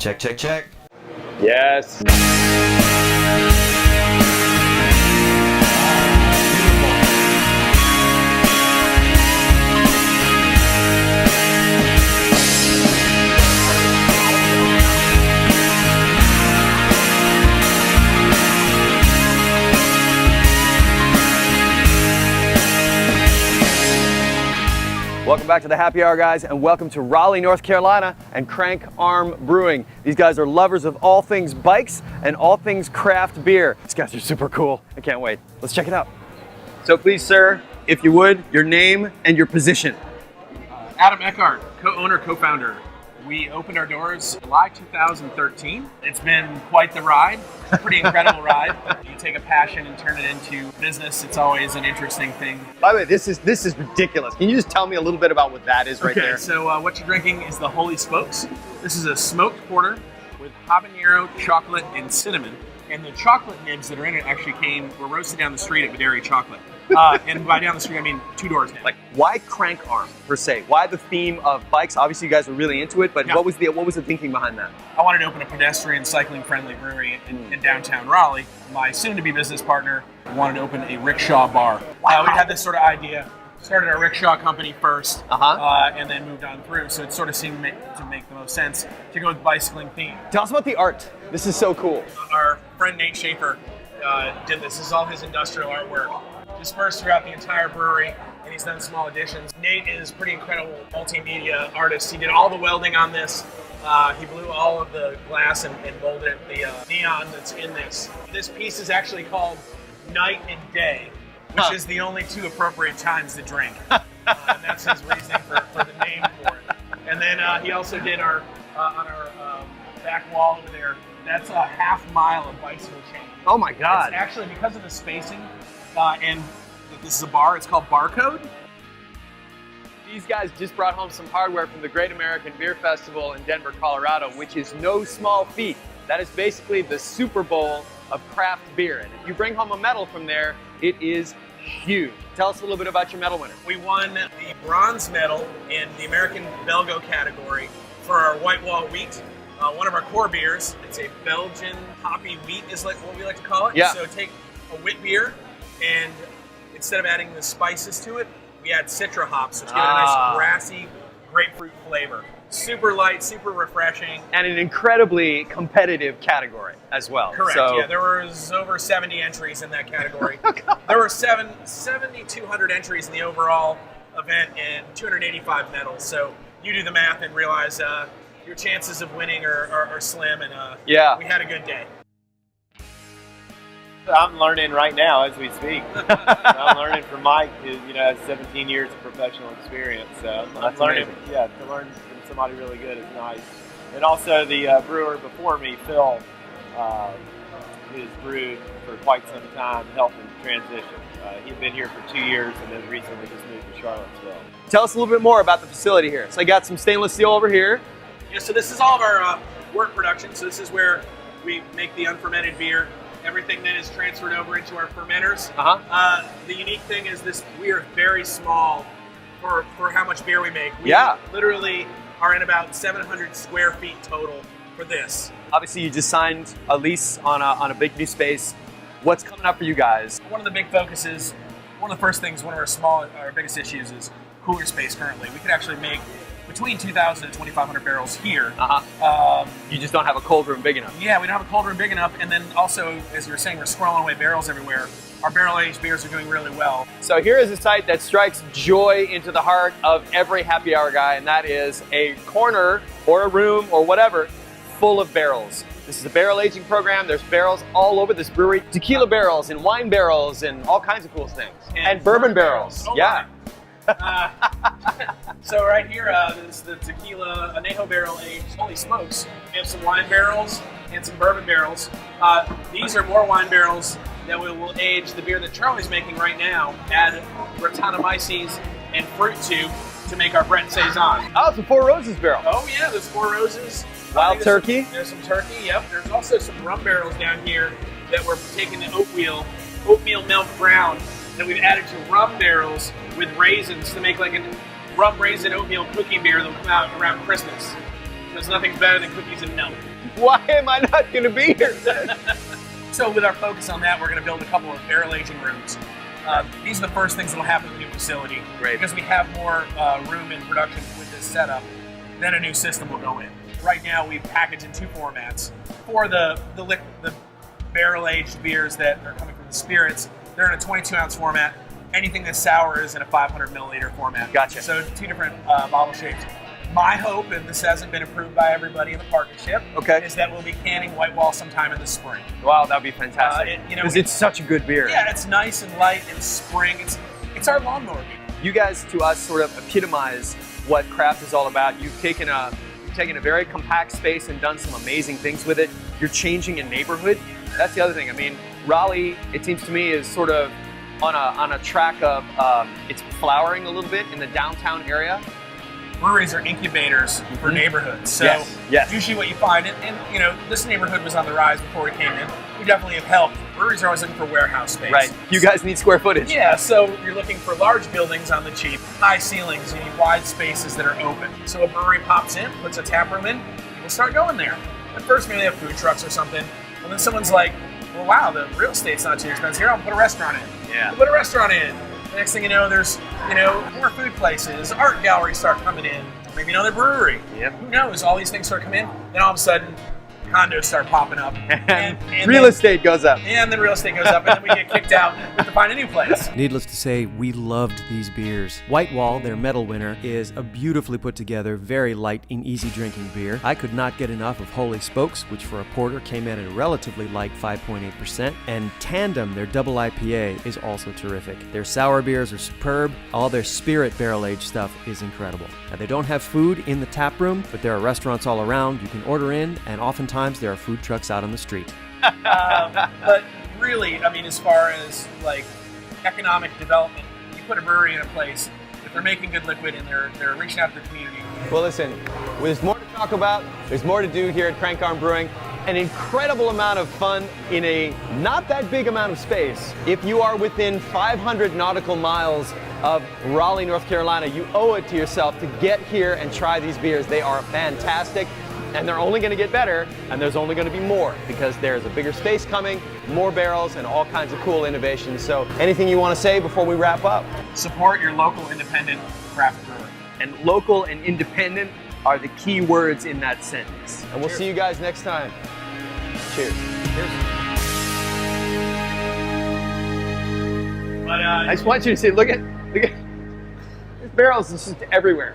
Check, check, check. Yes. Welcome back to the Happy Hour, guys, and welcome to Raleigh, North Carolina and Crank Arm Brewing. These guys are lovers of all things bikes and all things craft beer. These guys are super cool. I can't wait. Let's check it out. So please, sir, if you would, your name and your position. Adam Eckhart, co-owner, co-founder. We opened our doors July 2013. It's been quite the ride, a pretty incredible ride. You take a passion and turn it into business. It's always an interesting thing. By the way, this is ridiculous. Can you just tell me a little bit about what that is right there? So what you're drinking is the Holy Spokes. This is a smoked porter with habanero, chocolate, and cinnamon. And the chocolate nibs that are in it actually were roasted down the street at Dairy Chocolate. And by down the street, I mean 2 doors down. Like, why Crank Arm per se? Why the theme of bikes? Obviously, you guys are really into it, but Yeah. what was the thinking behind that? I wanted to open a pedestrian, cycling-friendly brewery in downtown Raleigh. My soon-to-be business partner wanted to open a rickshaw bar. We had this sort of idea. Started our rickshaw company first, and then moved on through. So it sort of seemed to make the most sense to go with bicycling theme. Tell us about the art. This is so cool. Our friend Nate Schaefer did this. This is all his industrial artwork, dispersed throughout the entire brewery, and he's done small additions. Nate is a pretty incredible multimedia artist. He did all the welding on this. He blew all of the glass and molded the neon that's in this. This piece is actually called Night and Day, which is the only 2 appropriate times to drink. And that's his reasoning for the name for it. And then he also did on our back wall over there, that's a half-mile of bicycle chain. Oh my God. It's actually, because of the spacing, and that this is a bar, it's called Barcode. These guys just brought home some hardware from the Great American Beer Festival in Denver, Colorado, which is no small feat. That is basically the Super Bowl of craft beer. And if you bring home a medal from there, it is huge. Tell us a little bit about your medal winner. We won the bronze medal in the American Belgo category for our White Wall Wheat. One of our core beers. It's a Belgian hoppy wheat is like what we like to call it. Yeah. So take a wheat beer, and instead of adding the spices to it, we add citra hops, which give it a nice grassy grapefruit flavor. Super light, super refreshing. And an incredibly competitive category as well. Correct, So, yeah. There was over 70 entries in that category. There were 7,200 entries in the overall event and 285 medals. So you do the math and realize your chances of winning are slim, and yeah. we had a good day. I'm learning right now as we speak. I'm learning from Mike, who has 17 years of professional experience. So I'm learning. Amazing. Yeah, to learn from somebody really good is nice. And also the brewer before me, Phil, who's brewed for quite some time, helped him transition. He'd been here for 2 years and then recently just moved to Charlottesville. Tell us a little bit more about the facility here. So I got some stainless steel over here. Yeah, so this is all of our wort production. So this is where we make the unfermented beer. Everything then is transferred over into our fermenters. The unique thing is we are very small for how much beer we make. We literally are in about 700 square feet total for this. Obviously, you just signed a lease on a big new space. What's coming up for you guys? One of the big focuses, one of the first things, one of our biggest issues is cooler space currently. We could actually make between 2,000 and 2,500 barrels here. You just don't have a cold room big enough. Yeah, we don't have a cold room big enough. And then also, as you were saying, we're squirreling away barrels everywhere. Our barrel-aged beers are doing really well. So here is a site that strikes joy into the heart of every happy hour guy, and that is a corner or a room or whatever full of barrels. This is a barrel aging program. There's barrels all over this brewery. Tequila barrels and wine barrels and all kinds of cool things. And bourbon barrels. Oh, yeah. So right here, this is the tequila añejo barrel aged Holy Smokes. We have some wine barrels and some bourbon barrels. These are more wine barrels that we will age the beer that Charlie's making right now. Add Brettanomyces and fruit to make our Brett Saison. Oh, it's a Four Roses barrel. Oh yeah, there's Four Roses. Wild turkey. There's some turkey. Yep. There's also some rum barrels down here that we're taking the oatmeal milk brown that we've added to rum barrels with raisins to make like a rum raisin oatmeal cookie beer that will come out around Christmas. because nothing's better than cookies and milk. Why am I not going to be here? So with our focus on that, we're going to build a couple of barrel aging rooms. These are the first things that will happen in the new facility. Great. Because we have more room in production with this setup, then a new system will go in. Right now, we package in 2 formats. For the barrel aged beers that are coming from the spirits, they're in a 22-ounce format. Anything that's sour is in a 500 milliliter format. Gotcha. So 2 different bottle shapes. My hope, and this hasn't been approved by everybody in the partnership, is that we'll be canning White Wall sometime in the spring. Wow, that would be fantastic. Because it's such a good beer. Yeah, it's nice and light in spring. It's our lawnmower beer. You guys, to us, sort of epitomize what craft is all about. You've taken a very compact space and done some amazing things with it. You're changing a neighborhood. That's the other thing. I mean, Raleigh, it seems to me, is sort of on a track of it's flowering a little bit in the downtown area. Breweries are incubators for neighborhoods. So usually what you find, and you know, this neighborhood was on the rise before we came in. We definitely have helped. Breweries are always looking for warehouse space. Right. You guys need square footage. Yeah, so you're looking for large buildings on the cheap, high ceilings, you need wide spaces that are open. So a brewery pops in, puts a tap room in, people start going there. At first maybe they have food trucks or something, and then someone's like, well, wow, the real estate's not too expensive. Here, I'll put a restaurant in. Yeah. We'll put a restaurant in. The next thing you know, there's, you know, more food places, art galleries start coming in, maybe another brewery. Yep. Who knows? All these things start coming in, then all of a sudden, condos start popping up. And real estate goes up. And then real estate goes up, and then we get kicked out and we have to find a new place. Needless to say, we loved these beers. White Wall, their medal winner, is a beautifully put together, very light and easy drinking beer. I could not get enough of Holy Spokes, which for a porter came in at a relatively light 5.8%. And Tandem, their double IPA, is also terrific. Their sour beers are superb. All their spirit barrel-aged stuff is incredible. Now, they don't have food in the tap room, but there are restaurants all around. You can order in, and oftentimes there are food trucks out on the street. But really, I mean, as far as like economic development, you put a brewery in a place, if they're making good liquid and they're reaching out to the community. Well, listen, there's more to talk about. There's more to do here at Crank Arm Brewing. An incredible amount of fun in a not that big amount of space. If you are within 500 nautical miles of Raleigh, North Carolina, you owe it to yourself to get here and try these beers. They are fantastic. And they're only going to get better, and there's only going to be more because there's a bigger space coming, more barrels, and all kinds of cool innovations. So anything you want to say before we wrap up? Support your local independent craft brewer. And local and independent are the key words in that sentence. And we'll see you guys next time. Cheers. Cheers. But, I just want you to see, look at these barrels, it's just everywhere.